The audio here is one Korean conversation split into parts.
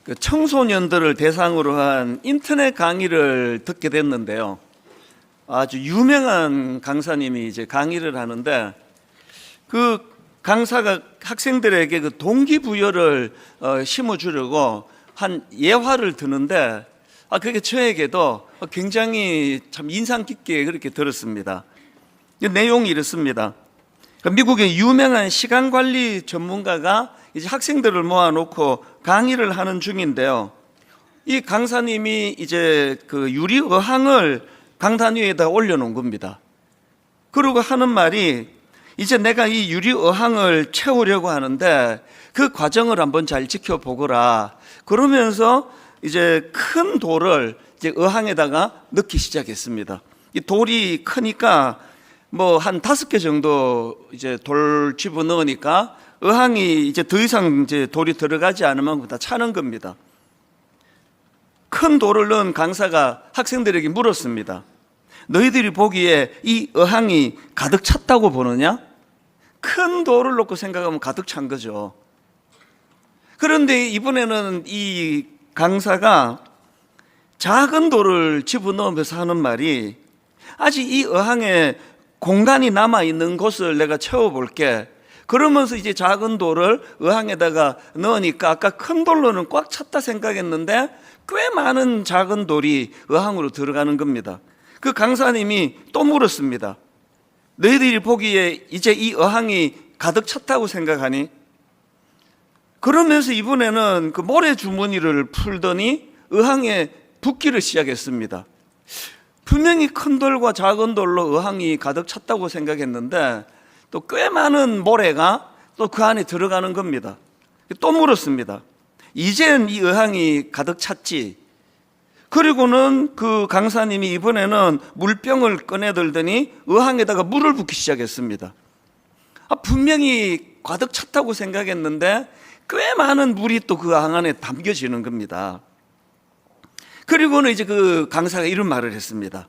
그 청소년들을 대상으로 한 인터넷 강의를 듣게 됐는데요. 아주 유명한 강사님이 이제 강의를 하는데 그 강사가 학생들에게 그 동기부여를 심어주려고 한 예화를 드는데 그게 저에게도 굉장히 참 인상 깊게 그렇게 들었습니다. 내용이 이렇습니다. 미국의 유명한 시간관리 전문가가 이제 학생들을 모아놓고 강의를 하는 중인데요. 이 강사님이 이제 그 유리 어항을 강단 위에다 올려놓은 겁니다. 그러고 하는 말이 이제 내가 이 유리 어항을 채우려고 하는데 그 과정을 한번 잘 지켜보거라. 그러면서 이제 큰 돌을 이제 어항에다가 넣기 시작했습니다. 이 돌이 크니까 뭐 한 5개 정도 이제 돌 집어 넣으니까 어항이 이제 더 이상 이제 돌이 들어가지 않으면 다 차는 겁니다. 큰 돌을 넣은 강사가 학생들에게 물었습니다. 너희들이 보기에 이 어항이 가득 찼다고 보느냐? 큰 돌을 놓고 생각하면 가득 찬 거죠. 그런데 이번에는 이 강사가 작은 돌을 집어넣으면서 하는 말이 아직 이 어항에 공간이 남아있는 곳을 내가 채워볼게. 그러면서 이제 작은 돌을 어항에다가 넣으니까 아까 큰 돌로는 꽉 찼다 생각했는데 꽤 많은 작은 돌이 어항으로 들어가는 겁니다. 그 강사님이 또 물었습니다. 너희들이 보기에 이제 이 어항이 가득 찼다고 생각하니? 그러면서 이번에는 그 모래 주머니를 풀더니 어항에 붓기를 시작했습니다. 분명히 큰 돌과 작은 돌로 어항이 가득 찼다고 생각했는데 또 꽤 많은 모래가 또 그 안에 들어가는 겁니다. 또 물었습니다. 이젠 이 어항이 가득 찼지? 그리고는 그 강사님이 이번에는 물병을 꺼내들더니 어항에다가 물을 붓기 시작했습니다. 분명히 가득 찼다고 생각했는데 꽤 많은 물이 또 그 어항 안에 담겨지는 겁니다. 그리고는 이제 그 강사가 이런 말을 했습니다.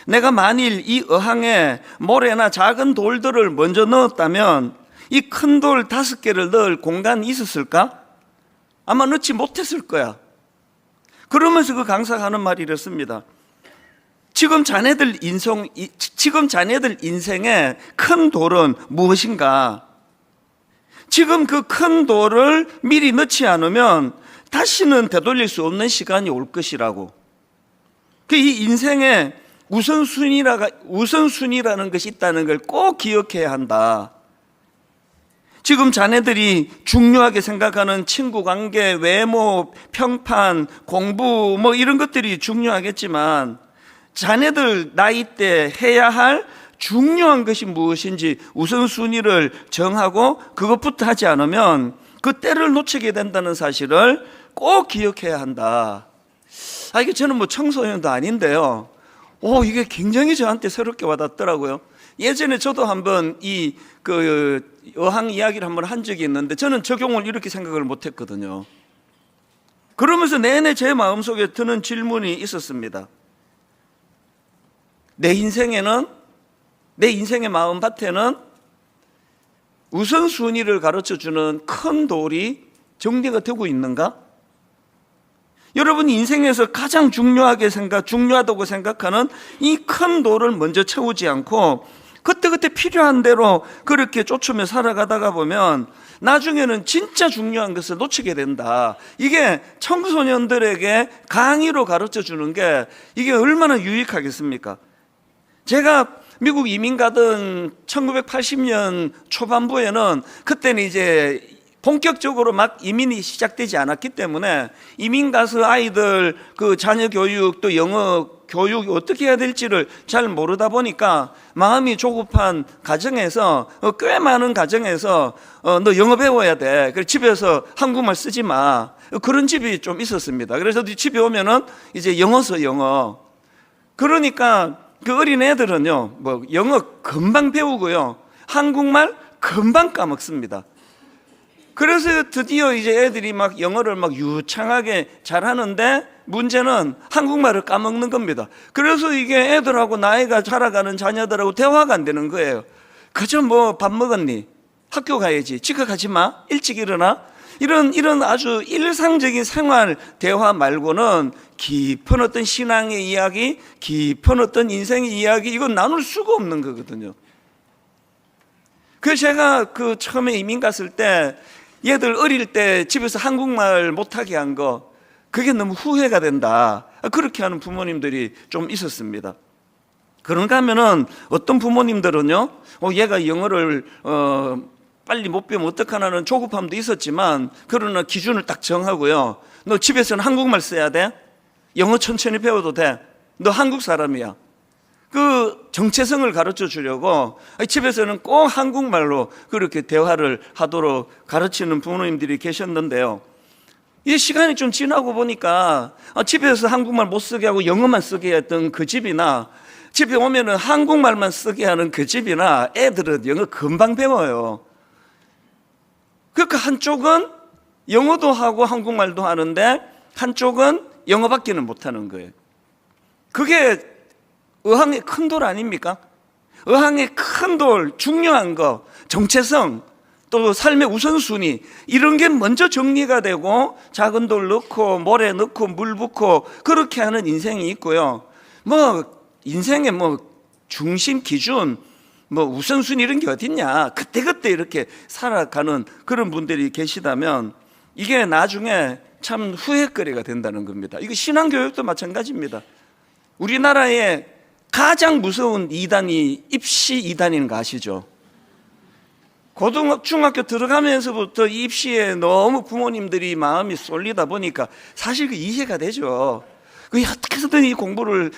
내가 만일 이 어항에 모래나 작은 돌들을 먼저 넣었다면 이 큰 돌 5개를 넣을 공간이 있었을까? 아마 넣지 못했을 거야. 그러면서 그 강사가 하는 말이 이렇습니다. 지금 자네들 인생의 큰 돌은 무엇인가? 지금 그 큰 돌을 미리 넣지 않으면 다시는 되돌릴 수 없는 시간이 올 것이라고. 이 인생에 우선순위라는 것이 있다는 걸 꼭 기억해야 한다. 지금 자네들이 중요하게 생각하는 친구 관계, 외모, 평판, 공부 뭐 이런 것들이 중요하겠지만 자네들 나이 때 해야 할 중요한 것이 무엇인지 우선순위를 정하고 그것부터 하지 않으면 그 때를 놓치게 된다는 사실을 꼭 기억해야 한다. 이게 저는 뭐 청소년도 아닌데요. 이게 굉장히 저한테 새롭게 와닿더라고요. 예전에 저도 한번 어항 이야기를 한번 한 적이 있는데 저는 적용을 이렇게 생각을 못 했거든요. 그러면서 내내 제 마음속에 드는 질문이 있었습니다. 내 인생의 마음밭에는 우선순위를 가르쳐주는 큰 돌이 정리가 되고 있는가? 여러분 인생에서 가장 중요하다고 생각하는 이 큰 돌을 먼저 채우지 않고 그때그때 필요한 대로 그렇게 쫓으며 살아가다가 보면 나중에는 진짜 중요한 것을 놓치게 된다. 이게 청소년들에게 강의로 가르쳐 주는 게 이게 얼마나 유익하겠습니까? 제가 미국 이민 가던 1980년 초반부에는 그때는 이제 본격적으로 막 이민이 시작되지 않았기 때문에 이민 가서 아이들 그 자녀 교육 또 영어 교육 어떻게 해야 될지를 잘 모르다 보니까 마음이 조급한 가정에서 꽤 많은 가정에서 너 영어 배워야 돼. 그래서 집에서 한국말 쓰지 마. 그런 집이 좀 있었습니다. 그래서 집에 오면은 이제 영어 써 영어. 그러니까 그 어린 애들은요 뭐 영어 금방 배우고요 한국말 금방 까먹습니다. 그래서 드디어 이제 애들이 막 영어를 막 유창하게 잘하는데 문제는 한국말을 까먹는 겁니다. 그래서 이게 애들하고 나이가 자라가는 자녀들하고 대화가 안 되는 거예요. 그저 뭐 밥 먹었니? 학교 가야지. 지각하지 마. 일찍 일어나. 이런 아주 일상적인 생활 대화 말고는 깊은 어떤 신앙의 이야기, 깊은 어떤 인생의 이야기, 이건 나눌 수가 없는 거거든요. 그래서 제가 그 처음에 이민 갔을 때 얘들 어릴 때 집에서 한국말 못하게 한 거, 그게 너무 후회가 된다, 그렇게 하는 부모님들이 좀 있었습니다. 그런가 하면은 어떤 부모님들은요, 얘가 영어를 빨리 못 배우면 어떡하나는 조급함도 있었지만, 그러나 기준을 딱 정하고요, 너 집에서는 한국말 써야 돼, 영어 천천히 배워도 돼, 너 한국 사람이야, 그 정체성을 가르쳐 주려고 집에서는 꼭 한국말로 그렇게 대화를 하도록 가르치는 부모님들이 계셨는데요, 이 시간이 좀 지나고 보니까 집에서 한국말 못 쓰게 하고 영어만 쓰게 했던 그 집이나, 집에 오면은 한국말만 쓰게 하는 그 집이나, 애들은 영어 금방 배워요. 그러니까 한쪽은 영어도 하고 한국말도 하는데 한쪽은 영어밖에는 못하는 거예요. 그게 어항의 큰 돌 아닙니까? 어항의 큰 돌, 중요한 거, 정체성, 또 삶의 우선순위, 이런 게 먼저 정리가 되고 작은 돌 넣고 모래 넣고 물 붓고 그렇게 하는 인생이 있고요, 뭐 인생의 뭐 중심 기준, 뭐 우선순위 이런 게 어딨냐, 그때그때 이렇게 살아가는 그런 분들이 계시다면 이게 나중에 참 후회거리가 된다는 겁니다. 이거 신앙교육도 마찬가지입니다. 우리나라의 가장 무서운 이단이 입시 이단인 거 아시죠? 중학교 들어가면서부터 입시에 너무 부모님들이 마음이 쏠리다 보니까 사실 그 이해가 되죠. 어떻게 해서든 이 공부를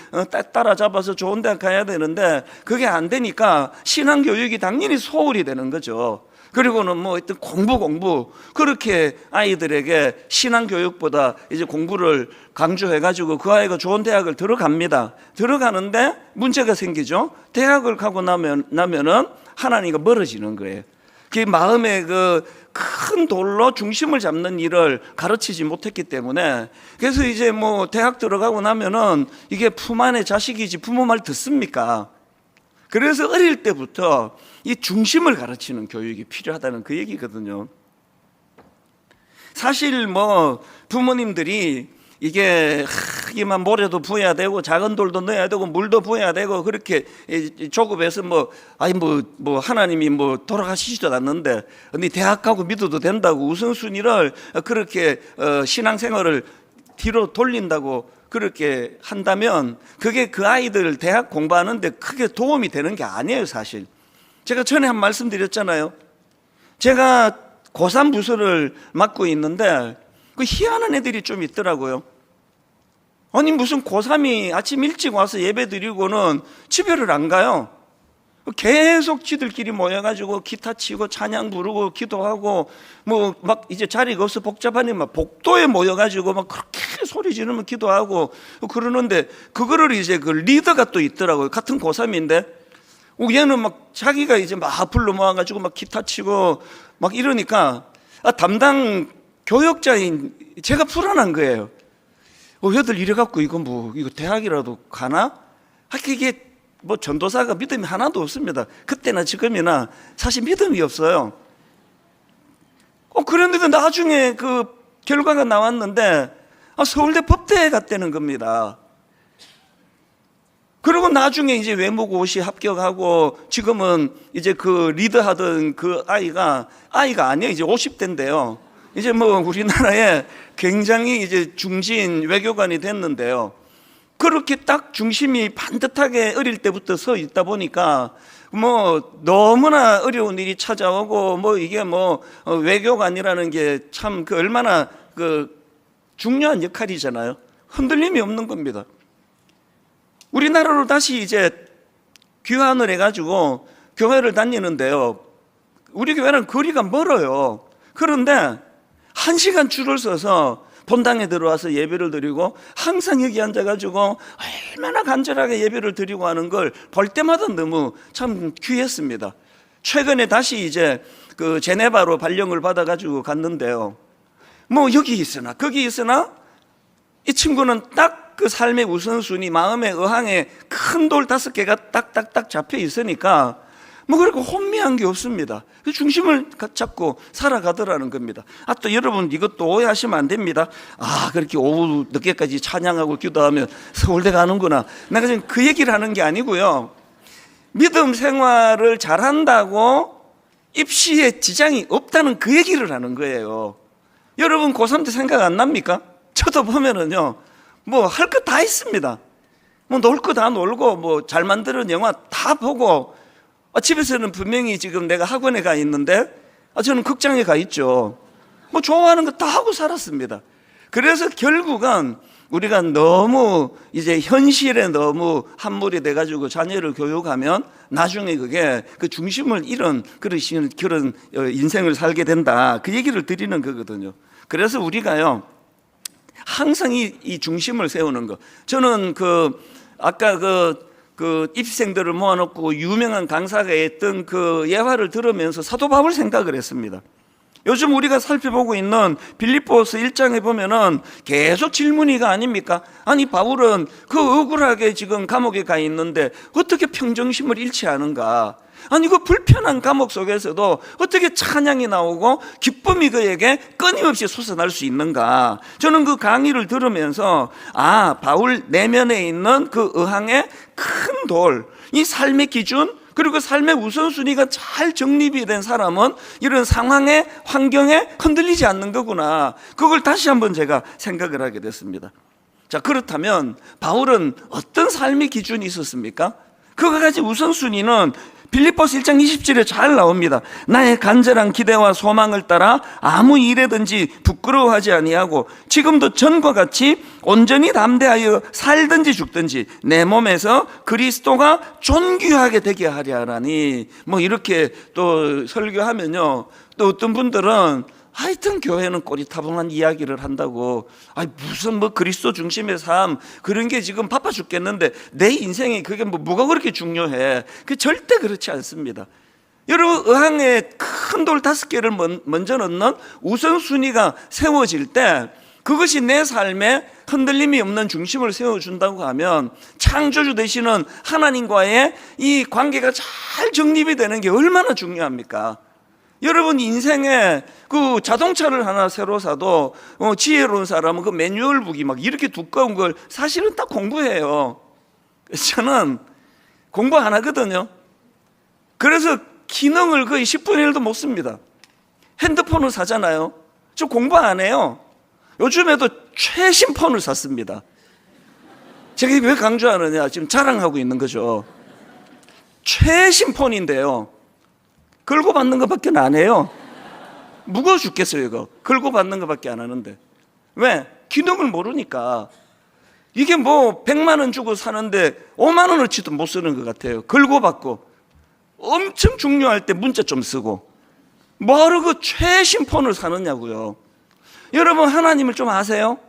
따라잡아서 좋은 대학 가야 되는데 그게 안 되니까 신앙교육이 당연히 소홀히 되는 거죠. 그리고는 뭐 하여튼 공부 그렇게 아이들에게 신앙교육보다 이제 공부를 강조해가지고 그 아이가 좋은 대학을 들어갑니다. 들어가는데 문제가 생기죠. 대학을 가고 나면은 하나님과 멀어지는 거예요. 그 마음의 그 큰 돌로 중심을 잡는 일을 가르치지 못했기 때문에, 그래서 이제 뭐 대학 들어가고 나면은 이게 품 안의 자식이지 부모 말 듣습니까? 그래서 어릴 때부터 이 중심을 가르치는 교육이 필요하다는 그 얘기거든요. 사실 뭐 부모님들이 이게만 모래도 부어야 되고 작은 돌도 넣어야 되고 물도 부어야 되고 그렇게 조급해서 뭐 하나님이 뭐 돌아가시지도 않는데 네 대학 가고 믿어도 된다고 우선순위를 그렇게 신앙생활을 뒤로 돌린다고 그렇게 한다면 그게 그 아이들 대학 공부하는데 크게 도움이 되는 게 아니에요. 사실 제가 전에 한 말씀 드렸잖아요. 제가 고3 부서를 맡고 있는데 그 희한한 애들이 좀 있더라고요. 아니 무슨 고3이 아침 일찍 와서 예배 드리고는 집에를 안 가요. 계속 지들끼리 모여가지고 기타 치고 찬양 부르고 기도하고 뭐 막 이제 자리가 없어 복잡하니 막 복도에 모여가지고 막 그렇게 소리 지르면 기도하고 그러는데, 그거를 이제 그 리더가 또 있더라고요. 같은 고3인데 얘는 막 자기가 이제 막 불러 모아가지고 막 기타 치고 막 이러니까 담당 교역자인 제가 불안한 거예요. 얘들 이래갖고 이거 대학이라도 가나? 이게 뭐 전도사가 믿음이 하나도 없습니다. 그때나 지금이나 사실 믿음이 없어요. 그런데도 나중에 그 결과가 나왔는데 서울대 법대에 갔다는 겁니다. 그리고 나중에 이제 외모고시 합격하고 지금은 이제 그 리더하던 그 아이가 아니에요. 이제 50대인데요. 이제 뭐 우리나라에 굉장히 이제 중진 외교관이 됐는데요. 그렇게 딱 중심이 반듯하게 어릴 때부터 서 있다 보니까 뭐 너무나 어려운 일이 찾아오고 뭐 이게 뭐 외교관이라는 게 참 그 얼마나 그 중요한 역할이잖아요. 흔들림이 없는 겁니다. 우리나라로 다시 이제 귀환을 해가지고 교회를 다니는데요. 우리 교회는 거리가 멀어요. 그런데 1시간 줄을 서서 본당에 들어와서 예배를 드리고 항상 여기 앉아가지고 얼마나 간절하게 예배를 드리고 하는 걸 볼 때마다 너무 참 귀했습니다. 최근에 다시 이제 그 제네바로 발령을 받아가지고 갔는데요. 뭐 여기 있으나 거기 있으나 이 친구는 딱 그 삶의 우선순위, 마음의 어항에 큰 돌 5개가 딱딱딱 잡혀 있으니까 뭐 그렇게 혼미한 게 없습니다. 그 중심을 잡고 살아가더라는 겁니다. 또 여러분 이것도 오해하시면 안 됩니다. 그렇게 오후 늦게까지 찬양하고 기도하면 서울대 가는구나. 내가 지금 그 얘기를 하는 게 아니고요. 믿음 생활을 잘한다고 입시에 지장이 없다는 그 얘기를 하는 거예요. 여러분 고3 때 생각 안 납니까? 저도 보면은요, 뭐 할 거 다 있습니다. 뭐 놀 거 다 놀고, 뭐 잘 만드는 영화 다 보고, 집에서는 분명히 지금 내가 학원에 가 있는데, 저는 극장에 가 있죠. 뭐 좋아하는 거 다 하고 살았습니다. 그래서 결국은 우리가 너무 이제 현실에 너무 함몰이 돼가지고 자녀를 교육하면 나중에 그게 그 중심을 잃은 그런 인생을 살게 된다. 그 얘기를 드리는 거거든요. 그래서 우리가요, 항상 이 중심을 세우는 거. 저는 아까 입생들을 모아놓고 유명한 강사가 했던 그 예화를 들으면서 사도 바울 생각을 했습니다. 요즘 우리가 살펴보고 있는 빌립보서 1장에 보면은 계속 질문이가 아닙니까? 아니 바울은 그 억울하게 지금 감옥에 가 있는데 어떻게 평정심을 잃지 않은가? 아니 그 불편한 감옥 속에서도 어떻게 찬양이 나오고 기쁨이 그에게 끊임없이 솟아날 수 있는가? 저는 그 강의를 들으면서 바울 내면에 있는 그 의항의 큰 돌, 이 삶의 기준, 그리고 삶의 우선순위가 잘 정립이 된 사람은 이런 상황에, 환경에 흔들리지 않는 거구나. 그걸 다시 한번 제가 생각을 하게 됐습니다. 자, 그렇다면 바울은 어떤 삶의 기준이 있었습니까? 그와 같이 우선순위는 빌립보서 1장 20절에 잘 나옵니다. 나의 간절한 기대와 소망을 따라 아무 일에든지 부끄러워하지 아니하고 지금도 전과 같이 온전히 담대하여 살든지 죽든지 내 몸에서 그리스도가 존귀하게 되게 하려 하라니. 뭐 이렇게 또 설교하면요, 또 어떤 분들은 하여튼 교회는 꼬리타분한 이야기를 한다고, 무슨 뭐 그리스도 중심의 삶 그런 게 지금 바빠 죽겠는데 내 인생에 그게 뭐가 그렇게 중요해? 그 절대 그렇지 않습니다. 여러분 의항에 큰 돌 5개를 먼저 넣는 우선순위가 세워질 때 그것이 내 삶에 흔들림이 없는 중심을 세워준다고 하면 창조주 되시는 하나님과의 이 관계가 잘 정립이 되는 게 얼마나 중요합니까? 여러분 인생에 그 자동차를 하나 새로 사도 지혜로운 사람은 그 매뉴얼북이 막 이렇게 두꺼운 걸 사실은 딱 공부해요. 저는 공부 안 하거든요. 그래서 기능을 거의 10분의 1도 못 씁니다. 핸드폰을 사잖아요. 저 공부 안 해요. 요즘에도 최신 폰을 샀습니다. 제가 왜 강조하느냐, 지금 자랑하고 있는 거죠. 최신 폰인데요, 걸고 받는 것밖에 안 해요. 무거워 죽겠어요 이거. 걸고 받는 것밖에 안 하는데. 왜? 기능을 모르니까. 이게 뭐 100만 원 주고 사는데 5만 원어치도 못 쓰는 것 같아요. 걸고 받고 엄청 중요할 때 문자 좀 쓰고 뭐하러 그 최신 폰을 사느냐고요. 여러분 하나님을 좀 아세요?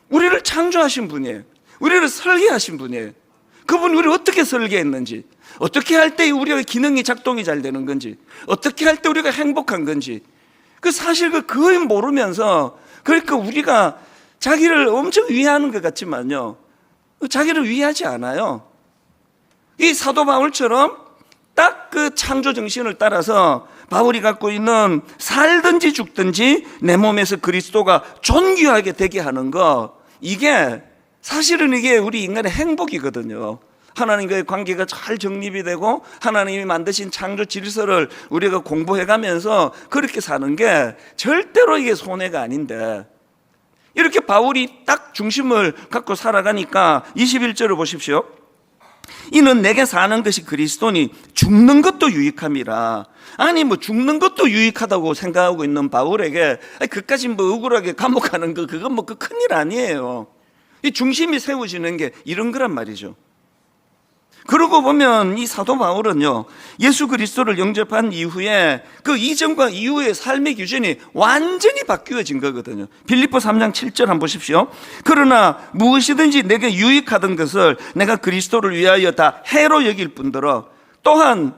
우리를 창조하신 분이에요. 우리를 설계하신 분이에요. 그분이 우리를 어떻게 설계했는지, 어떻게 할 때 우리가 기능이 작동이 잘 되는 건지, 어떻게 할 때 우리가 행복한 건지, 사실 그걸 모르면서, 그러니까 우리가 자기를 엄청 위하는 것 같지만요, 자기를 위하지 않아요. 이 사도 바울처럼 딱 그 창조 정신을 따라서 바울이 갖고 있는 살든지 죽든지 내 몸에서 그리스도가 존귀하게 되게 하는 거, 이게 사실은 이게 우리 인간의 행복이거든요. 하나님과의 관계가 잘 정립이 되고 하나님이 만드신 창조 질서를 우리가 공부해 가면서 그렇게 사는 게 절대로 이게 손해가 아닌데, 이렇게 바울이 딱 중심을 갖고 살아가니까 21절을 보십시오. 이는 내게 사는 것이 그리스도니 죽는 것도 유익함이라. 아니 뭐 죽는 것도 유익하다고 생각하고 있는 바울에게 그까지 뭐 억울하게 감옥 가는 거, 그건 뭐 그 큰일 아니에요. 이 중심이 세워지는 게 이런 거란 말이죠. 그러고 보면 이 사도 바울은요, 예수 그리스도를 영접한 이후에 그 이전과 이후의 삶의 기준이 완전히 바뀌어진 거거든요. 빌립보 3장 7절 한번 보십시오. 그러나 무엇이든지 내게 유익하던 것을 내가 그리스도를 위하여 다 해로 여길 뿐더러 또한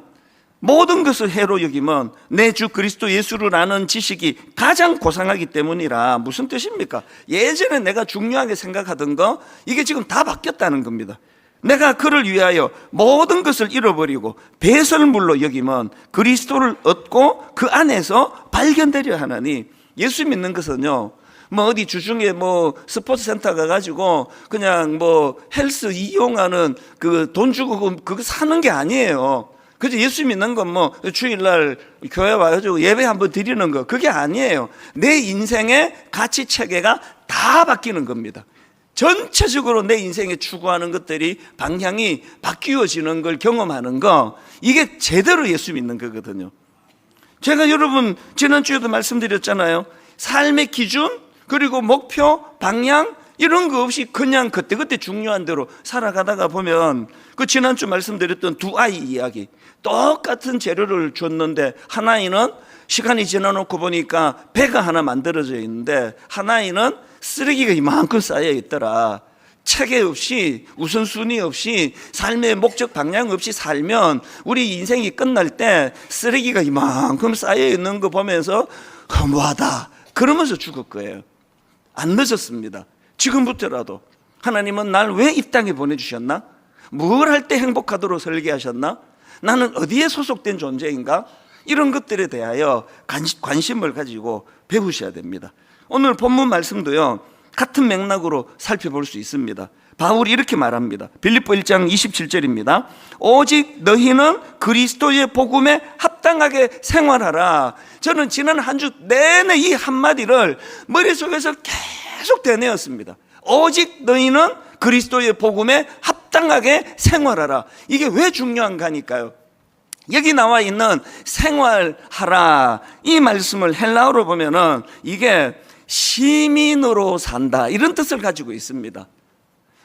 모든 것을 해로 여기면 내 주 그리스도 예수를 아는 지식이 가장 고상하기 때문이라. 무슨 뜻입니까? 예전에 내가 중요하게 생각하던 거, 이게 지금 다 바뀌었다는 겁니다. 내가 그를 위하여 모든 것을 잃어버리고 배설물로 여기면 그리스도를 얻고 그 안에서 발견되려 하나니. 예수 믿는 것은요, 뭐 어디 주중에 뭐 스포츠 센터 가가지고 그냥 뭐 헬스 이용하는 그 돈 주고 그거 사는 게 아니에요. 그래서 예수 믿는 건 뭐 주일날 교회 와가지고 예배 한번 드리는 거, 그게 아니에요. 내 인생의 가치 체계가 다 바뀌는 겁니다. 전체적으로 내 인생에 추구하는 것들이 방향이 바뀌어지는 걸 경험하는 거, 이게 제대로 예수 믿는 거거든요. 제가 여러분 지난주에도 말씀드렸잖아요. 삶의 기준, 그리고 목표, 방향, 이런 거 없이 그냥 그때그때 중요한 대로 살아가다가 보면, 그 지난주 말씀드렸던 두 아이 이야기, 똑같은 재료를 줬는데 한 아이는 시간이 지나놓고 보니까 배가 하나 만들어져 있는데 한 아이는 쓰레기가 이만큼 쌓여 있더라. 체계 없이, 우선순위 없이, 삶의 목적 방향 없이 살면 우리 인생이 끝날 때 쓰레기가 이만큼 쌓여 있는 거 보면서 허무하다 그러면서 죽을 거예요. 안 늦었습니다. 지금부터라도 하나님은 날 왜 이 땅에 보내주셨나? 뭘 할 때 행복하도록 설계하셨나? 나는 어디에 소속된 존재인가? 이런 것들에 대하여 관심을 가지고 배우셔야 됩니다. 오늘 본문 말씀도요, 같은 맥락으로 살펴볼 수 있습니다. 바울이 이렇게 말합니다. 빌립보 1장 27절입니다. 오직 너희는 그리스도의 복음에 합당하게 생활하라. 저는 지난 한 주 내내 이 한마디를 머릿속에서 계속 되뇌었습니다. 오직 너희는 그리스도의 복음에 합당하게 생활하라. 이게 왜 중요한가 하니까요, 여기 나와 있는 생활하라, 이 말씀을 헬라어로 보면은 이게 시민으로 산다, 이런 뜻을 가지고 있습니다.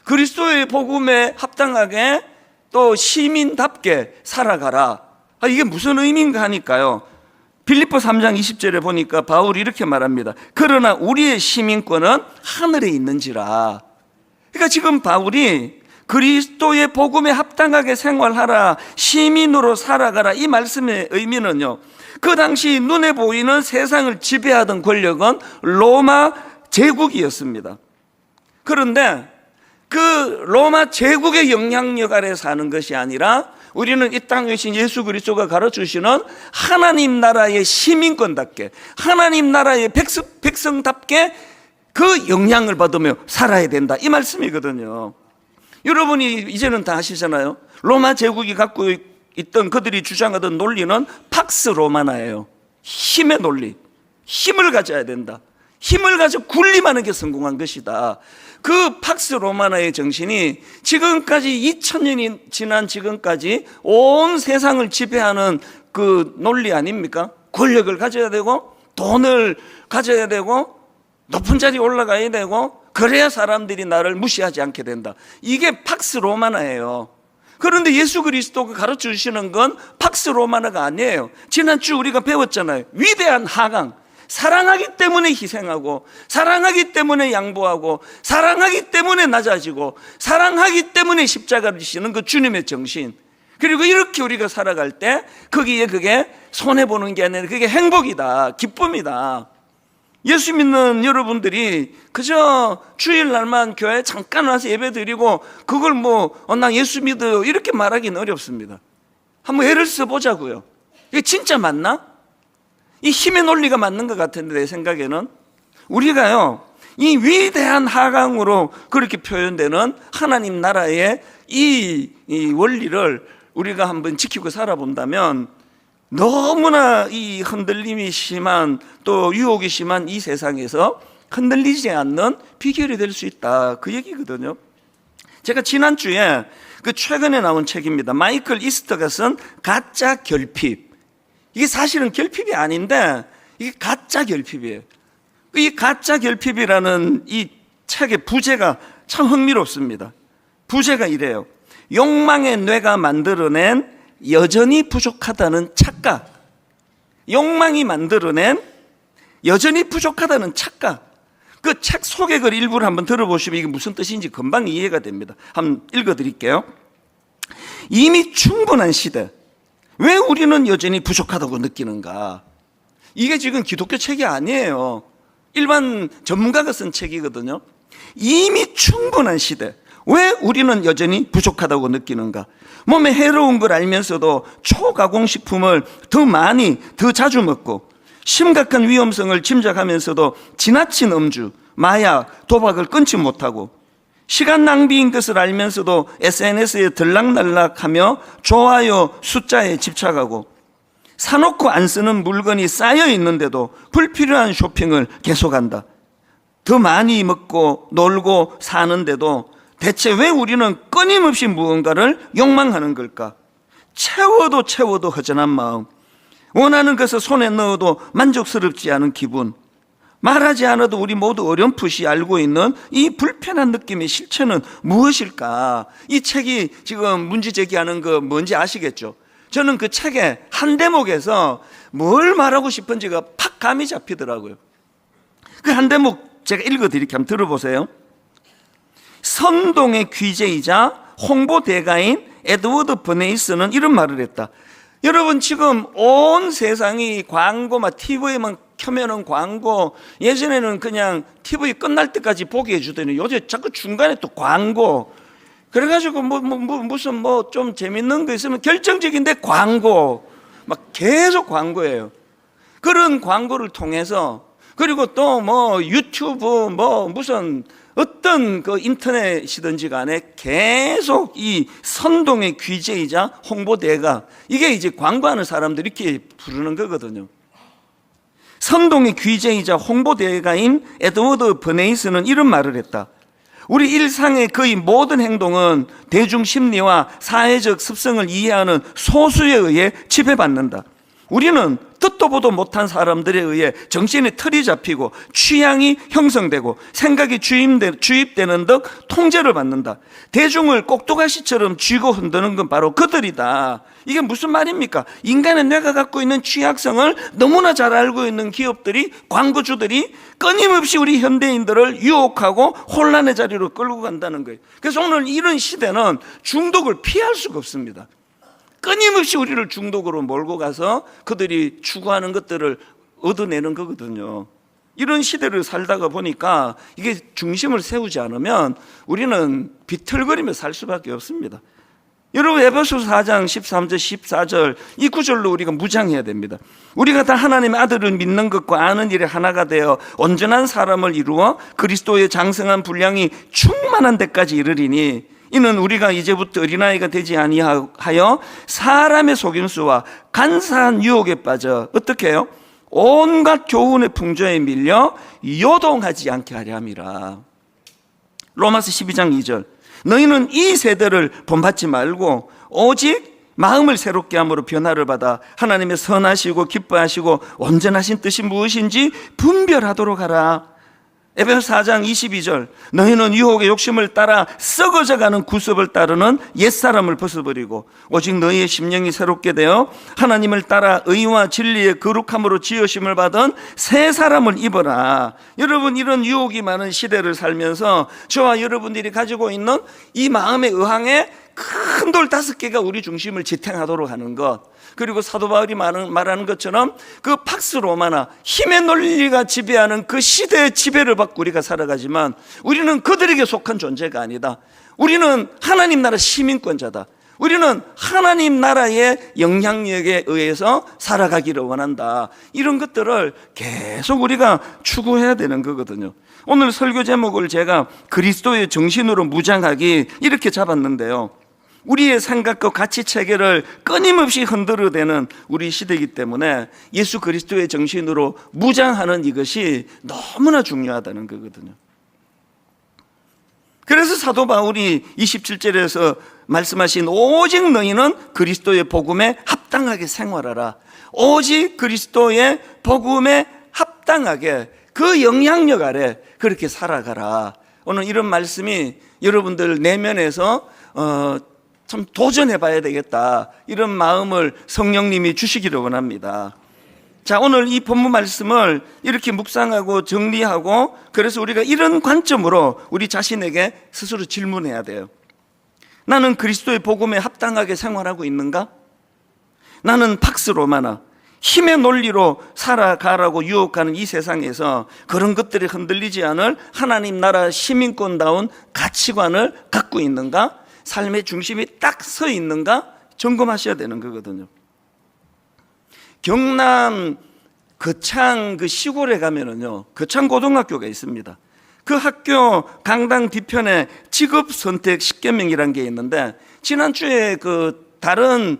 그리스도의 복음에 합당하게 또 시민답게 살아가라. 이게 무슨 의미인가 하니까요, 빌립보 3장 20절에 보니까 바울이 이렇게 말합니다. 그러나 우리의 시민권은 하늘에 있는지라. 그러니까 지금 바울이 그리스도의 복음에 합당하게 생활하라, 시민으로 살아가라, 이 말씀의 의미는요, 그 당시 눈에 보이는 세상을 지배하던 권력은 로마 제국이었습니다. 그런데 그 로마 제국의 영향력 아래 사는 것이 아니라 우리는 이 땅에 계신 예수 그리스도가 가르쳐주시는 하나님 나라의 시민권답게, 하나님 나라의 백성답게 그 영향을 받으며 살아야 된다, 이 말씀이거든요. 여러분이 이제는 다 아시잖아요. 로마 제국이 갖고 있던, 그들이 주장하던 논리는 팍스 로마나예요. 힘의 논리, 힘을 가져야 된다, 힘을 가지고 군림하는 게 성공한 것이다. 그 팍스 로마나의 정신이 지금까지 2000년이 지난 지금까지 온 세상을 지배하는 그 논리 아닙니까? 권력을 가져야 되고, 돈을 가져야 되고, 높은 자리에 올라가야 되고, 그래야 사람들이 나를 무시하지 않게 된다. 이게 팍스 로마나예요. 그런데 예수 그리스도가 가르쳐 주시는 건 팍스 로마나가 아니에요. 지난주 우리가 배웠잖아요. 위대한 하강. 사랑하기 때문에 희생하고, 사랑하기 때문에 양보하고, 사랑하기 때문에 낮아지고, 사랑하기 때문에 십자가를 지시는 그 주님의 정신. 그리고 이렇게 우리가 살아갈 때 거기에 그게 손해보는 게 아니라 그게 행복이다, 기쁨이다. 예수 믿는 여러분들이 그저 주일날만 교회 잠깐 와서 예배 드리고 그걸 나 예수 믿어요 이렇게 말하기는 어렵습니다. 한번 예를 써보자고요. 이게 진짜 맞나? 이 힘의 논리가 맞는 것 같은데, 내 생각에는 우리가요, 이 위대한 하강으로 그렇게 표현되는 하나님 나라의 이 원리를 우리가 한번 지키고 살아본다면 너무나 이 흔들림이 심한, 또 유혹이 심한 이 세상에서 흔들리지 않는 비결이 될 수 있다, 그 얘기거든요. 제가 지난주에 그 최근에 나온 책입니다. 마이클 이스터가 쓴 가짜 결핍. 이게 사실은 결핍이 아닌데 이게 가짜 결핍이에요. 이 가짜 결핍이라는 이 책의 부제가 참 흥미롭습니다. 부제가 이래요. 욕망의 뇌가 만들어낸 여전히 부족하다는 착각. 욕망이 만들어낸 여전히 부족하다는 착각. 그 책 소개글 일부를 한번 들어보시면 이게 무슨 뜻인지 금방 이해가 됩니다. 한번 읽어드릴게요. 이미 충분한 시대, 왜 우리는 여전히 부족하다고 느끼는가? 이게 지금 기독교 책이 아니에요. 일반 전문가가 쓴 책이거든요. 이미 충분한 시대, 왜 우리는 여전히 부족하다고 느끼는가? 몸에 해로운 걸 알면서도 초가공식품을 더 많이, 더 자주 먹고, 심각한 위험성을 짐작하면서도 지나친 음주, 마약, 도박을 끊지 못하고, 시간 낭비인 것을 알면서도 SNS에 들락날락하며 좋아요 숫자에 집착하고, 사놓고 안 쓰는 물건이 쌓여 있는데도 불필요한 쇼핑을 계속한다. 더 많이 먹고 놀고 사는데도 대체 왜 우리는 끊임없이 무언가를 욕망하는 걸까? 채워도 허전한 마음, 원하는 것을 손에 넣어도 만족스럽지 않은 기분, 말하지 않아도 우리 모두 어렴풋이 알고 있는 이 불편한 느낌의 실체는 무엇일까? 이 책이 지금 문제 제기하는 거 뭔지 아시겠죠? 저는 그 책의 한 대목에서 뭘 말하고 싶은지가 팍 감이 잡히더라고요. 그 한 대목 제가 읽어드릴게요. 한번 들어보세요. 선동의 귀재이자 홍보대가인 에드워드 버네이스는 이런 말을 했다. 여러분, 지금 온 세상이 광고, 막 TV에만 켜면은 광고, 예전에는 그냥 TV 끝날 때까지 보게 해주더니 요새 자꾸 중간에 또 광고, 그래가지고 무슨 좀 재밌는 거 있으면 결정적인데 광고, 막 계속 광고예요. 그런 광고를 통해서, 그리고 또 유튜브 무슨 어떤 그 인터넷이든지 간에 계속 이 선동의 귀재이자 홍보대가, 이게 이제 광고하는 사람들이 이렇게 부르는 거거든요. 선동의 귀재이자 홍보대가인 에드워드 버네이스는 이런 말을 했다. 우리 일상의 거의 모든 행동은 대중 심리와 사회적 습성을 이해하는 소수에 의해 지배받는다. 우리는 듣도 보도 못한 사람들에 의해 정신의 틀이 잡히고 취향이 형성되고 생각이 주입되는 등 통제를 받는다. 대중을 꼭두가시처럼 쥐고 흔드는 건 바로 그들이다. 이게 무슨 말입니까? 인간의 뇌가 갖고 있는 취약성을 너무나 잘 알고 있는 기업들이, 광고주들이 끊임없이 우리 현대인들을 유혹하고 혼란의 자리로 끌고 간다는 거예요. 그래서 오늘 이런 시대는 중독을 피할 수가 없습니다. 끊임없이 우리를 중독으로 몰고 가서 그들이 추구하는 것들을 얻어내는 거거든요. 이런 시대를 살다가 보니까 이게 중심을 세우지 않으면 우리는 비틀거리며 살 수밖에 없습니다. 여러분, 에베소서 4장 13절 14절 이 구절로 우리가 무장해야 됩니다. 우리가 다 하나님의 아들을 믿는 것과 아는 일에 하나가 되어 온전한 사람을 이루어 그리스도의 장성한 분량이 충만한 데까지 이르리니, 이는 우리가 이제부터 어린아이가 되지 아니하여 사람의 속임수와 간사한 유혹에 빠져 어떻게 해요? 온갖 교훈의 풍조에 밀려 요동하지 않게 하려 함이라. 로마서 12장 2절 너희는 이 세대를 본받지 말고 오직 마음을 새롭게 함으로 변화를 받아 하나님의 선하시고 기뻐하시고 온전하신 뜻이 무엇인지 분별하도록 하라. 에베소서 4장 22절 너희는 유혹의 욕심을 따라 썩어져가는 구습을 따르는 옛사람을 벗어버리고 오직 너희의 심령이 새롭게 되어 하나님을 따라 의와 진리의 거룩함으로 지으심을 받은 새 사람을 입어라. 여러분, 이런 유혹이 많은 시대를 살면서 저와 여러분들이 가지고 있는 이 마음의 의항에 큰 돌 5개가 우리 중심을 지탱하도록 하는 것, 그리고 사도 바울이 말하는 것처럼 그 팍스 로마나 힘의 논리가 지배하는 그 시대의 지배를 받고 우리가 살아가지만 우리는 그들에게 속한 존재가 아니다. 우리는 하나님 나라 시민권자다. 우리는 하나님 나라의 영향력에 의해서 살아가기를 원한다. 이런 것들을 계속 우리가 추구해야 되는 거거든요. 오늘 설교 제목을 제가 그리스도의 정신으로 무장하기 이렇게 잡았는데요, 우리의 생각과 가치 체계를 끊임없이 흔들어대는 우리 시대이기 때문에 예수 그리스도의 정신으로 무장하는 이것이 너무나 중요하다는 거거든요. 그래서 사도 바울이 27절에서 말씀하신 오직 너희는 그리스도의 복음에 합당하게 생활하라. 오직 그리스도의 복음에 합당하게 그 영향력 아래 그렇게 살아가라. 오늘 이런 말씀이 여러분들 내면에서 좀 도전해봐야 되겠다, 이런 마음을 성령님이 주시기를 원합니다. 자, 오늘 이 본문 말씀을 이렇게 묵상하고 정리하고, 그래서 우리가 이런 관점으로 우리 자신에게 스스로 질문해야 돼요. 나는 그리스도의 복음에 합당하게 생활하고 있는가? 나는 팍스 로마나 힘의 논리로 살아가라고 유혹하는 이 세상에서 그런 것들이 흔들리지 않을 하나님 나라 시민권다운 가치관을 갖고 있는가? 삶의 중심이 딱 서 있는가? 점검하셔야 되는 거거든요. 경남 거창 그 시골에 가면은요, 거창 고등학교가 있습니다. 그 학교 강당 뒤편에 직업 선택 10계명이라는 게 있는데, 지난주에 그 다른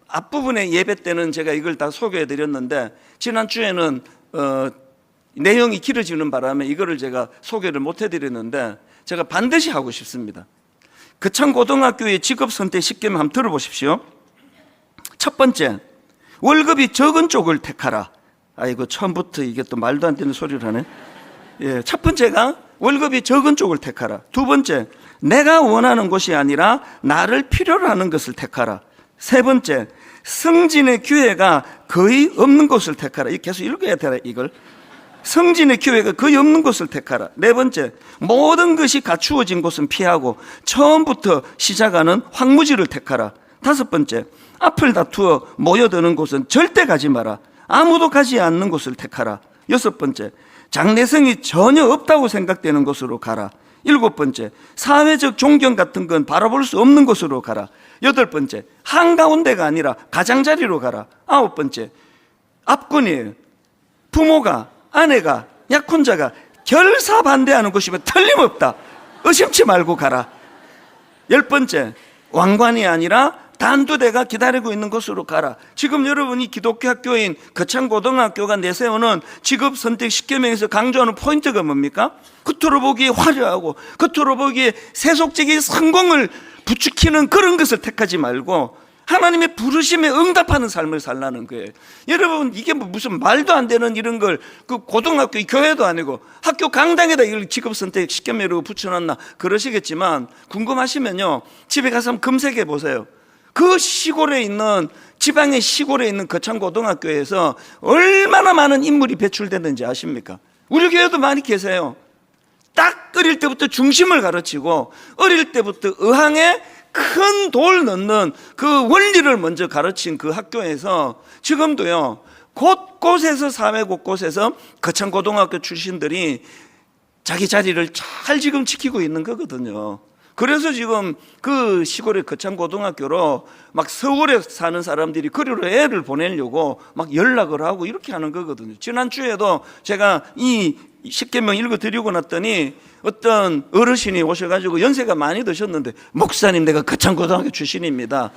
앞부분의 예배 때는 제가 이걸 다 소개해 드렸는데, 지난주에는 내용이 길어지는 바람에 이거를 제가 소개를 못 해드렸는데, 제가 반드시 하고 싶습니다. 거창 고등학교의 직업 선택 10계명 한번 들어보십시오. 첫 번째, 월급이 적은 쪽을 택하라. 아이고, 처음부터 이게 또 말도 안 되는 소리를 하네. 예, 첫 번째가 월급이 적은 쪽을 택하라. 두 번째, 내가 원하는 곳이 아니라 나를 필요로 하는 것을 택하라. 세 번째, 승진의 기회가 거의 없는 곳을 택하라. 이거 계속 읽어야 되나, 이걸. 승진의 기회가 거의 없는 곳을 택하라. 네 번째, 모든 것이 갖추어진 곳은 피하고 처음부터 시작하는 황무지를 택하라. 다섯 번째, 앞을 다투어 모여드는 곳은 절대 가지 마라. 아무도 가지 않는 곳을 택하라. 여섯 번째, 장래성이 전혀 없다고 생각되는 곳으로 가라. 일곱 번째, 사회적 존경 같은 건 바라볼 수 없는 곳으로 가라. 여덟 번째, 한가운데가 아니라 가장자리로 가라. 아홉 번째, 앞군이에요. 부모가, 아내가, 약혼자가 결사 반대하는 곳이면 틀림없다. 의심치 말고 가라. 열 번째, 왕관이 아니라 단두대가 기다리고 있는 곳으로 가라. 지금 여러분이 기독교 학교인 거창고등학교가 내세우는 직업 선택 10계명에서 강조하는 포인트가 뭡니까? 겉으로 보기에 화려하고 겉으로 보기에 세속적인 성공을 부추기는 그런 것을 택하지 말고 하나님의 부르심에 응답하는 삶을 살라는 거예요. 여러분, 이게 무슨 말도 안 되는 이런 걸 그 고등학교 교회도 아니고 학교 강당에다 이걸 직업 선택 10계명으로 붙여놨나 그러시겠지만, 궁금하시면요, 집에 가서 한번 검색해 보세요. 그 시골에 있는, 지방의 시골에 있는 거창고등학교에서 얼마나 많은 인물이 배출됐는지 아십니까? 우리 교회도 많이 계세요. 딱 어릴 때부터 중심을 가르치고 어릴 때부터 의항에 큰 돌 넣는 그 원리를 먼저 가르친 그 학교에서 지금도요, 곳곳에서, 사회 곳곳에서 거창고등학교 출신들이 자기 자리를 잘 지금 지키고 있는 거거든요. 그래서 지금 그 시골의 거창고등학교로 막 서울에 사는 사람들이 거리로 애를 보내려고 막 연락을 하고 이렇게 하는 거거든요. 지난주에도 제가 이 10계명 읽어드리고 났더니 어떤 어르신이 오셔가지고 연세가 많이 드셨는데, 목사님, 내가 거창고등학교 출신입니다.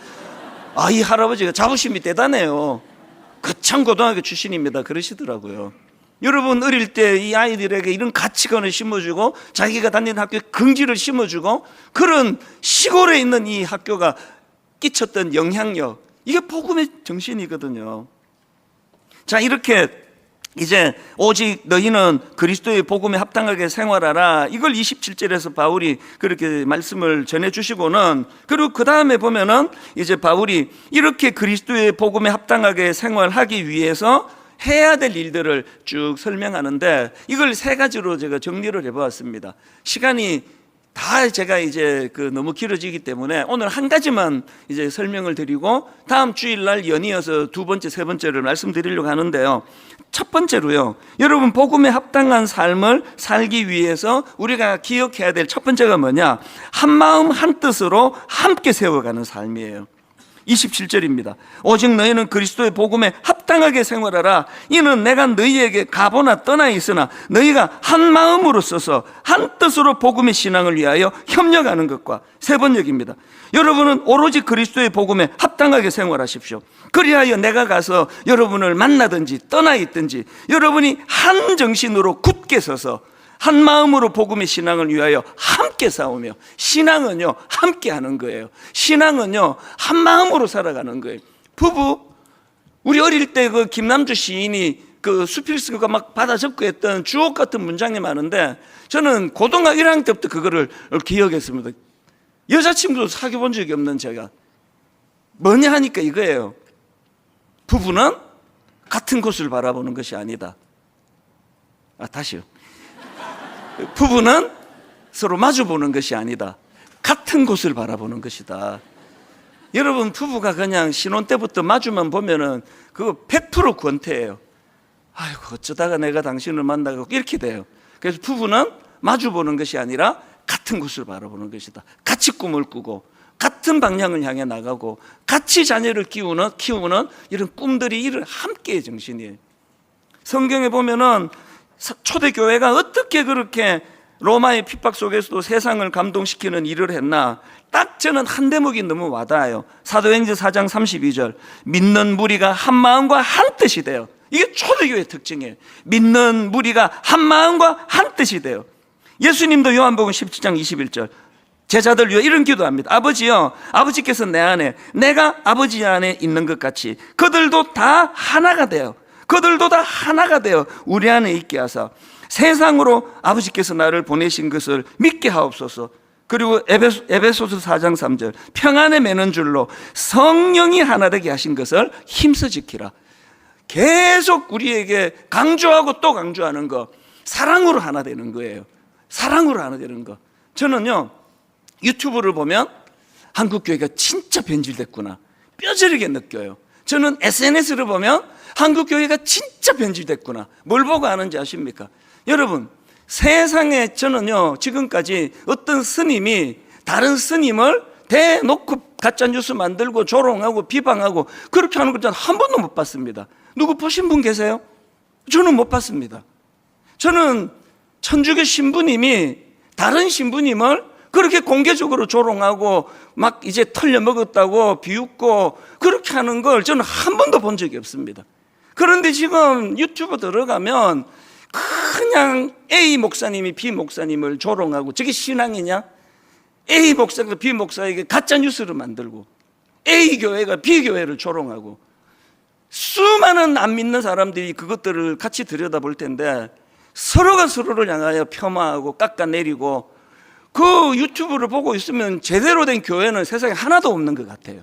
아, 이 할아버지가 자부심이 대단해요. 거창고등학교 출신입니다. 그러시더라고요. 여러분, 어릴 때 이 아이들에게 이런 가치관을 심어주고 자기가 다니는 학교에 긍지를 심어주고 그런 시골에 있는 이 학교가 끼쳤던 영향력, 이게 복음의 정신이거든요. 자, 이렇게 이제 오직 너희는 그리스도의 복음에 합당하게 생활하라, 이걸 27절에서 바울이 그렇게 말씀을 전해주시고는, 그리고 그 다음에 보면은 이제 바울이 이렇게 그리스도의 복음에 합당하게 생활하기 위해서 해야 될 일들을 쭉 설명하는데, 이걸 세 가지로 제가 정리를 해보았습니다. 시간이 다 제가 이제 너무 길어지기 때문에 오늘 한 가지만 이제 설명을 드리고 다음 주일날 연이어서 두 번째, 세 번째를 말씀드리려고 하는데요. 첫 번째로요, 여러분, 복음에 합당한 삶을 살기 위해서 우리가 기억해야 될 첫 번째가 뭐냐? 한 마음 한 뜻으로 함께 세워가는 삶이에요. 27절입니다. 오직 너희는 그리스도의 복음에 합당하게 생활하라. 이는 내가 너희에게 가보나 떠나 있으나 너희가 한 마음으로 써서 한 뜻으로 복음의 신앙을 위하여 협력하는 것과. 세 번역입니다. 여러분은 오로지 그리스도의 복음에 합당하게 생활하십시오. 그리하여 내가 가서 여러분을 만나든지 떠나 있든지 여러분이 한 정신으로 굳게 서서 한 마음으로 복음의 신앙을 위하여 함께 싸우며, 신앙은요 함께 하는 거예요. 신앙은요 한 마음으로 살아가는 거예요. 부부, 우리 어릴 때 그 김남주 시인이 그 수필스가 막 받아 적고 했던 주옥 같은 문장이 많은데, 저는 고등학교 1학년 때부터 그거를 기억했습니다. 여자친구도 사귀어 본 적이 없는 제가 뭐냐 하니까 이거예요. 부부는 같은 곳을 바라보는 것이 아니다. 다시요. 부부는 서로 마주보는 것이 아니다. 같은 곳을 바라보는 것이다. 여러분 부부가 그냥 신혼 때부터 마주만 보면은 그거 100% 권태예요. 아이고 어쩌다가 내가 당신을 만나고 이렇게 돼요. 그래서 부부는 마주보는 것이 아니라 같은 곳을 바라보는 것이다. 같이 꿈을 꾸고 같은 방향을 향해 나가고 같이 자녀를 키우는 이런 꿈들이 이런 함께의 정신이에요. 성경에 보면은 초대교회가 어떻게 그렇게 로마의 핍박 속에서도 세상을 감동시키는 일을 했나, 딱 저는 한 대목이 너무 와닿아요. 사도행전 4장 32절, 믿는 무리가 한 마음과 한 뜻이 돼요. 이게 초대교회의 특징이에요. 믿는 무리가 한 마음과 한 뜻이 돼요. 예수님도 요한복음 17장 21절 제자들 위해 이런 기도합니다. 아버지요, 아버지께서 내 안에, 내가 아버지 안에 있는 것 같이 그들도 다 하나가 돼요. 그들도 다 하나가 되어 우리 안에 있게 하사 세상으로 아버지께서 나를 보내신 것을 믿게 하옵소서. 그리고 에베소서 4장 3절, 평안에 매는 줄로 성령이 하나 되게 하신 것을 힘써 지키라. 계속 우리에게 강조하고 또 강조하는 거, 사랑으로 하나 되는 거예요. 사랑으로 하나 되는 거. 저는요, 유튜브를 보면 한국교회가 진짜 변질됐구나 뼈저리게 느껴요. 저는 SNS를 보면 한국교회가 진짜 변질됐구나. 뭘 보고 아는지 아십니까? 여러분, 세상에 저는요, 지금까지 어떤 스님이 다른 스님을 대놓고 가짜뉴스 만들고 조롱하고 비방하고 그렇게 하는 걸 한 번도 못 봤습니다. 누구 보신 분 계세요? 저는 못 봤습니다. 저는 천주교 신부님이 다른 신부님을 그렇게 공개적으로 조롱하고 막 이제 털려먹었다고 비웃고 그렇게 하는 걸 저는 한 번도 본 적이 없습니다. 그런데 지금 유튜브 들어가면 그냥 A 목사님이 B 목사님을 조롱하고, 저게 신앙이냐? A 목사가 B 목사에게 가짜 뉴스를 만들고 A 교회가 B 교회를 조롱하고, 수많은 안 믿는 사람들이 그것들을 같이 들여다볼 텐데 서로가 서로를 향하여 폄하하고 깎아내리고, 그 유튜브를 보고 있으면 제대로 된 교회는 세상에 하나도 없는 것 같아요.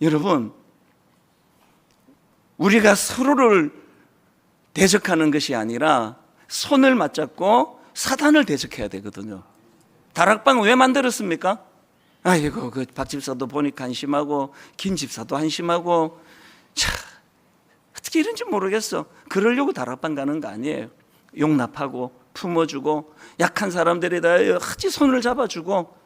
여러분, 우리가 서로를 대적하는 것이 아니라 손을 맞잡고 사단을 대적해야 되거든요. 다락방 왜 만들었습니까? 아이고, 그 박 집사도 보니까 한심하고 김 집사도 한심하고, 참 어떻게 이런지 모르겠어. 그러려고 다락방 가는 거 아니에요. 용납하고 품어주고 약한 사람들에다 같이 손을 잡아주고,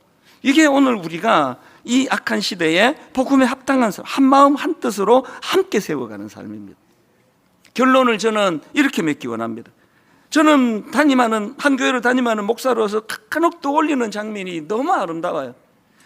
이게 오늘 우리가 이 악한 시대에 복음에 합당한 삶, 한 마음 한 뜻으로 함께 세워가는 삶입니다. 결론을 저는 이렇게 맺기 원합니다. 저는 한 교회를 담임하는 목사로서 각각 떠올리는 장면이 너무 아름다워요.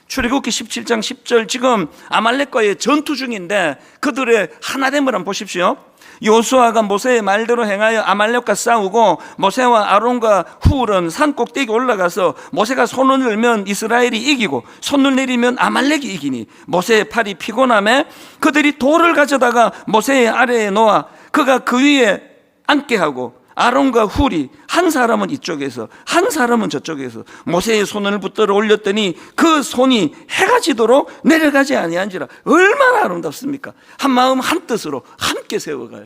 출애굽기 17장 10절, 지금 아말렉과의 전투 중인데 그들의 하나됨을 한번 보십시오. 요수아가 모세의 말대로 행하여 아말렉과 싸우고 모세와 아론과 훌은 산 꼭대기 올라가서 모세가 손을 들면 이스라엘이 이기고 손을 내리면 아말렉이 이기니 모세의 팔이 피곤하며 그들이 돌을 가져다가 모세의 아래에 놓아 그가 그 위에 앉게 하고 아론과 훌이 한 사람은 이쪽에서 한 사람은 저쪽에서 모세의 손을 붙들어 올렸더니 그 손이 해가 지도록 내려가지 아니한지라. 얼마나 아름답습니까? 한 마음 한 뜻으로 함께 세워가요.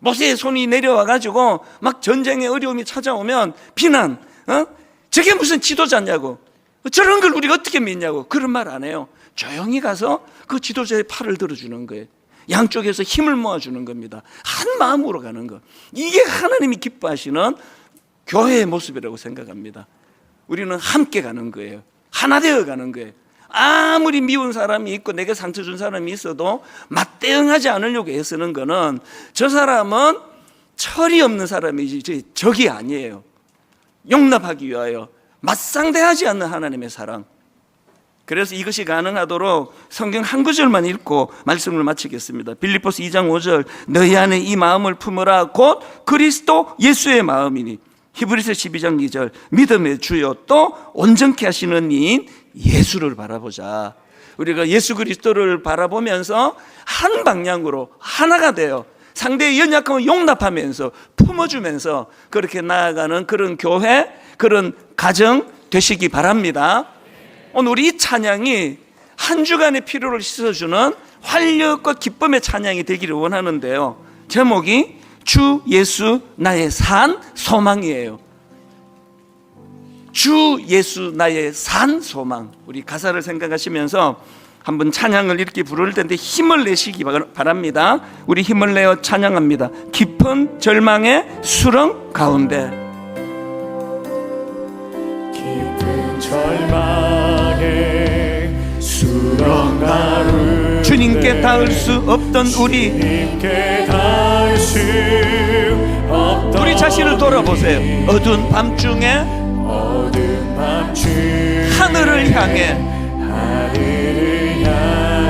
모세의 손이 내려와 가지고 막 전쟁의 어려움이 찾아오면 비난, 저게 무슨 지도자냐고, 저런 걸 우리가 어떻게 믿냐고 그런 말 안 해요. 조용히 가서 그 지도자의 팔을 들어주는 거예요. 양쪽에서 힘을 모아주는 겁니다. 한 마음으로 가는 것, 이게 하나님이 기뻐하시는 교회의 모습이라고 생각합니다. 우리는 함께 가는 거예요. 하나 되어 가는 거예요. 아무리 미운 사람이 있고 내게 상처 준 사람이 있어도 맞대응하지 않으려고 애쓰는 거는 저 사람은 철이 없는 사람이지 적이 아니에요. 용납하기 위하여 맞상대하지 않는 하나님의 사랑. 그래서 이것이 가능하도록 성경 한 구절만 읽고 말씀을 마치겠습니다. 빌립보서 2장 5절, 너희 안에 이 마음을 품으라 곧 그리스도 예수의 마음이니. 히브리서 12장 2절, 믿음의 주요 또 온전케 하시는 이인 예수를 바라보자. 우리가 예수 그리스도를 바라보면서 한 방향으로 하나가 되어 상대의 연약함을 용납하면서 품어주면서 그렇게 나아가는 그런 교회, 그런 가정 되시기 바랍니다. 오늘 우리 이 찬양이 한 주간의 피로를 씻어주는 활력과 기쁨의 찬양이 되기를 원하는데요, 제목이 주 예수 나의 산 소망이에요. 주 예수 나의 산 소망. 우리 가사를 생각하시면서 한번 찬양을 이렇게 부를 텐데 힘을 내시기 바랍니다. 우리 힘을 내어 찬양합니다. 깊은 절망의 수렁 가운데, 깊은 절망의 수렁 가운데 주님께 닿을 수 없던 우리, 주님께 닿을 수 없던 우리 자신을 돌아보세요. 어두운 밤중에 하늘을 향해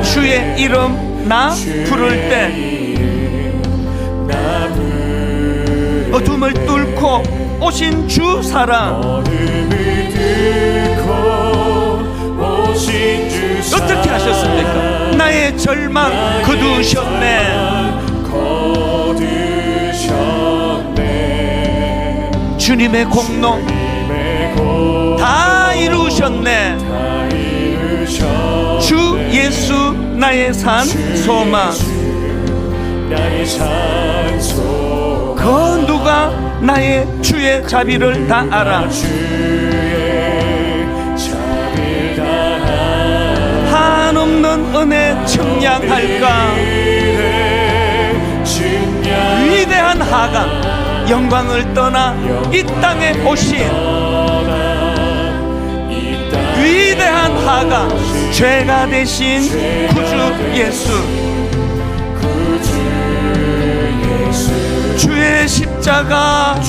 주의 이름 나 부를 때 어둠을 뚫고 오신 주 사랑, 어떻게 하셨습니까? 나의 절망 거두셨네. 주님의 공로 다 이루셨네. 주 예수 나의 산 소망. 그 누가 나의 주의 자비를 다 알아. 한없는 은혜 청량할까. 위대한 하강 영광을 떠나 이 땅에 오신 위대한 하강, 죄가 되신 구주 예수. 주의 십자가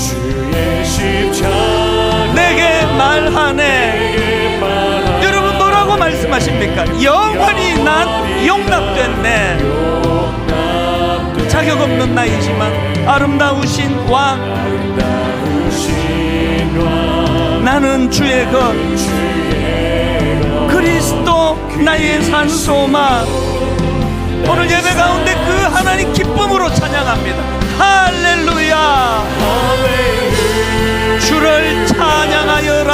내게 말하네. 여러분 뭐라고 말씀하십니까? 영원히 난 용납됐네. 자격 없는 나이지만 아름다우신 왕, 나는 주의 것, 그리스도 나의 산 소망. 오늘 예배 가운데 그 하나님 기쁨으로 찬양합니다. 할렐루야. 주를 찬양하여라.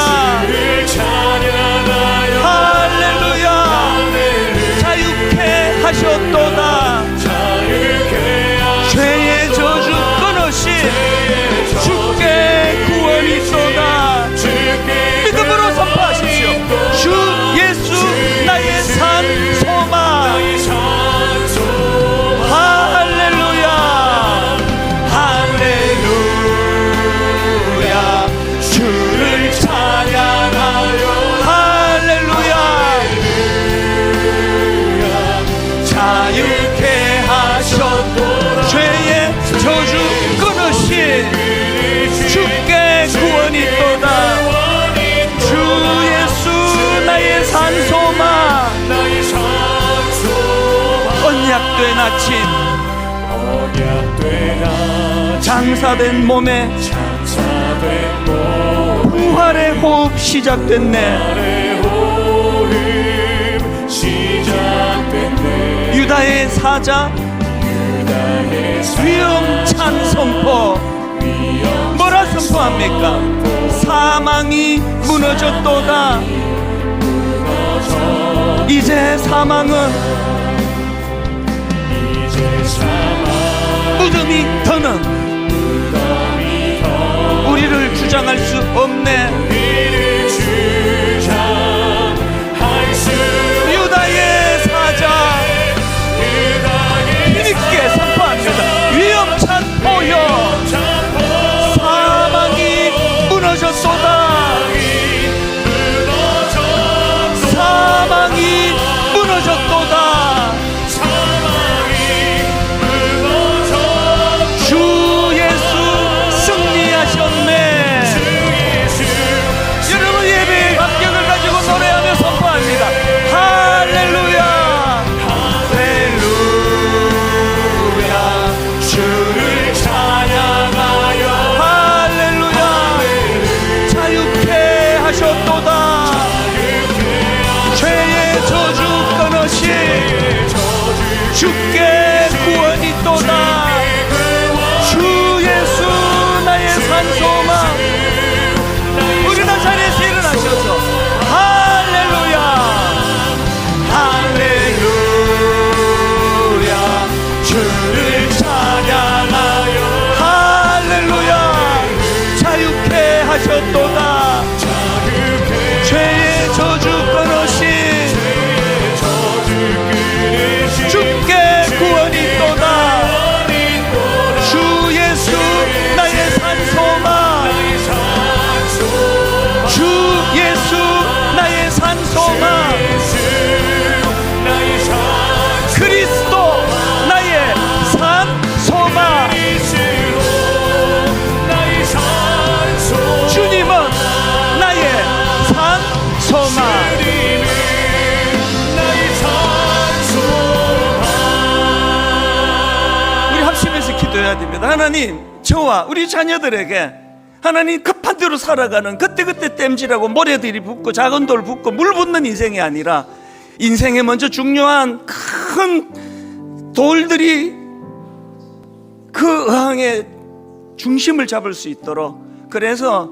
할렐루야. 자유케 하셨도다. 죄의 저주 끊으시 주께 구원이 있도다. 믿음으로 선포하십시오. 주 예수 나의 산 소망. 할렐루야. 할렐루야. 주를 찬양하여. 할렐루야. 자유케 하셨도다. 죄의 저주 끊으신 주께 구원이 있도다. 주 예수 나의 산 소망. 언약된 아침, 장사된 몸에 부활의 호흡 시작됐네. 유다의 사자 위엄찬 선포. 뭐라 선포합니까? 사망이 무너졌도다. 이제 사망은 무덤이 더는 우리를 주장할 수 없네. 유다의 사자 힘있게 선포합니다. 위엄찬 포효. 사망이 무너졌도다. 사망이 무너졌도다. 주 예수 승리하셨네. 기도해야 됩니다. 하나님, 저와 우리 자녀들에게 하나님 급한 대로 살아가는 그때그때 땜질하고 모래들이 붙고 작은 돌 붙고 물 붙는 인생이 아니라 인생에 먼저 중요한 큰 돌들이 그 어항의 중심을 잡을 수 있도록, 그래서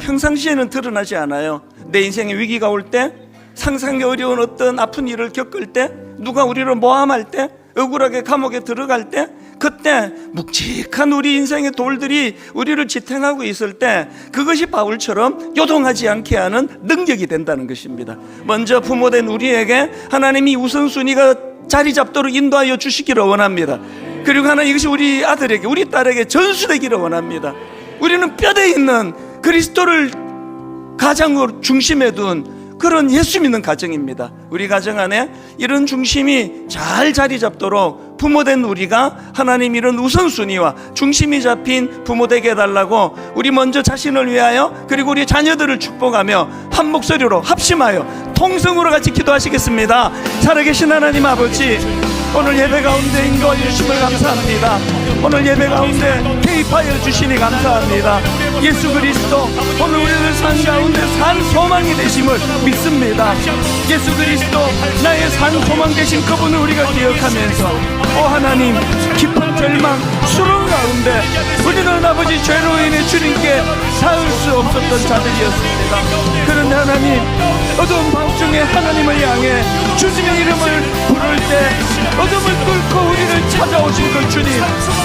평상시에는 드러나지 않아요. 내 인생에 위기가 올 때, 상상이 어려운 어떤 아픈 일을 겪을 때, 누가 우리를 모함할 때, 억울하게 감옥에 들어갈 때, 그때 묵직한 우리 인생의 돌들이 우리를 지탱하고 있을 때 그것이 바울처럼 요동하지 않게 하는 능력이 된다는 것입니다. 먼저 부모된 우리에게 하나님이 우선순위가 자리 잡도록 인도하여 주시기를 원합니다. 그리고 하나님, 이것이 우리 아들에게, 우리 딸에게 전수되기를 원합니다. 우리는 뼈대 있는 그리스도를 가장으로 중심에 둔 그런 예수 믿는 가정입니다. 우리 가정 안에 이런 중심이 잘 자리 잡도록 부모된 우리가 하나님 이런 우선순위와 중심이 잡힌 부모 되게 해달라고 우리 먼저 자신을 위하여 그리고 우리 자녀들을 축복하며 한 목소리로 합심하여 통성으로 같이 기도하시겠습니다. 살아계신 하나님 아버지, 오늘 예배 가운데 인도하여 주심을 감사합니다. 오늘 예배 가운데 개입하여 주시니 감사합니다. 예수 그리스도 오늘 우리들 삶 가운데 산 소망이 되심을 믿습니다. 예수 그리스도 나의 산 소망 되신 그분을 우리가 기억하면서 하나님, 깊은 절망 수렁 가운데 우리는 아버지 죄로 인해 주님께 닿을 수 없었던 자들이었습니다. 그런데 하나님, 어두운 밤 중에 하나님을 향해 주님의 이름을 부를 때 어둠을 뚫고 우리를 찾아오신 그 주님,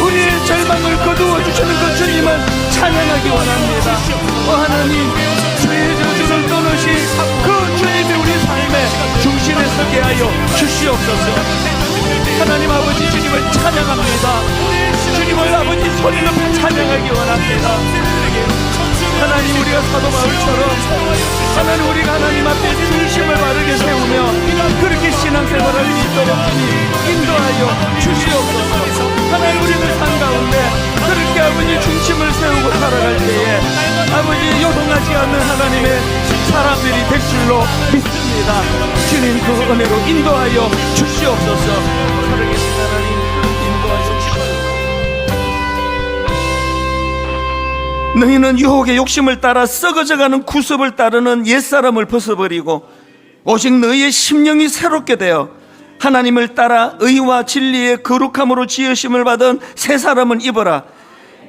우리의 절망을 거두어 주시는 그 주님을 찬양하기 원합니다. 하나님, 죄의 저주를 떠나신 그 주님이 우리 삶의 중심에 서게 하여 주시옵소서. 하나님 아버지, 주님을 찬양합니다. 주님을 아버지 소리 높여 찬양하기 원합니다. 하나님, 우리가 사도 바울처럼 하나님, 우리가 하나님 앞에 중심을 바르게 세우며 그렇게 신앙생활을 믿도록 인도하여 주시옵소서. 하나님, 우리들 삶 가운데 그렇게 아버지 중심을 세우고 살아갈 때에 아버지 요동하지 않는 하나님의 사람들이 될 줄로 믿습니다. 주님, 그 은혜로 인도하여 주시옵소서. 살아계신 하나님, 인도하여 주시옵소서. 너희는 유혹의 욕심을 따라 썩어져가는 구습을 따르는 옛사람을 벗어버리고 오직 너희의 심령이 새롭게 되어 하나님을 따라 의와 진리의 거룩함으로 지으심을 받은 새 사람을 입어라.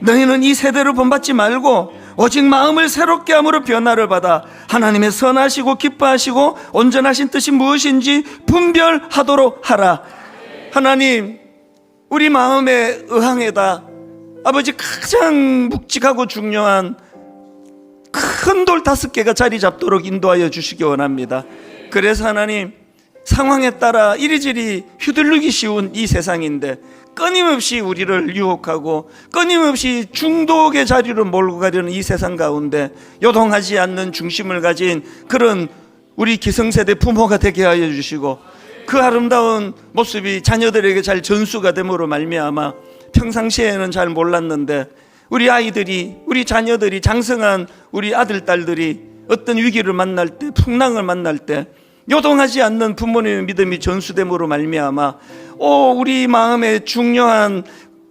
너희는 이 세대로 본받지 말고 오직 마음을 새롭게 함으로 변화를 받아 하나님의 선하시고 기뻐하시고 온전하신 뜻이 무엇인지 분별하도록 하라. 하나님, 우리 마음의 의항에다 아버지 가장 묵직하고 중요한 큰 돌 5개가 자리 잡도록 인도하여 주시기 원합니다. 그래서 하나님, 상황에 따라 이리저리 휘둘리기 쉬운 이 세상인데 끊임없이 우리를 유혹하고 끊임없이 중독의 자리로 몰고 가려는 이 세상 가운데 요동하지 않는 중심을 가진 그런 우리 기성세대 부모가 되게 하여 주시고, 그 아름다운 모습이 자녀들에게 잘 전수가 됨으로 말미암아 평상시에는 잘 몰랐는데 우리 아이들이, 우리 자녀들이, 장성한 우리 아들, 딸들이 어떤 위기를 만날 때, 풍랑을 만날 때 요동하지 않는 부모님의 믿음이 전수됨으로 말미암아 우리 마음에 중요한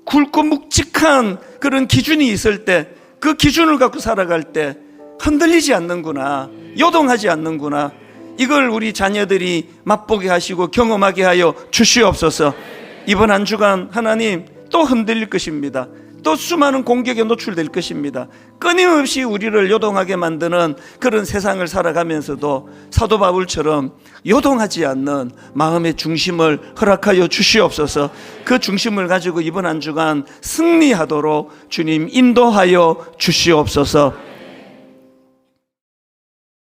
굵고 묵직한 그런 기준이 있을 때 그 기준을 갖고 살아갈 때 흔들리지 않는구나, 요동하지 않는구나, 이걸 우리 자녀들이 맛보게 하시고 경험하게 하여 주시옵소서. 이번 한 주간 하나님 또 흔들릴 것입니다. 또 수많은 공격에 노출될 것입니다. 끊임없이 우리를 요동하게 만드는 그런 세상을 살아가면서도 사도 바울처럼 요동하지 않는 마음의 중심을 허락하여 주시옵소서. 그 중심을 가지고 이번 한 주간 승리하도록 주님 인도하여 주시옵소서.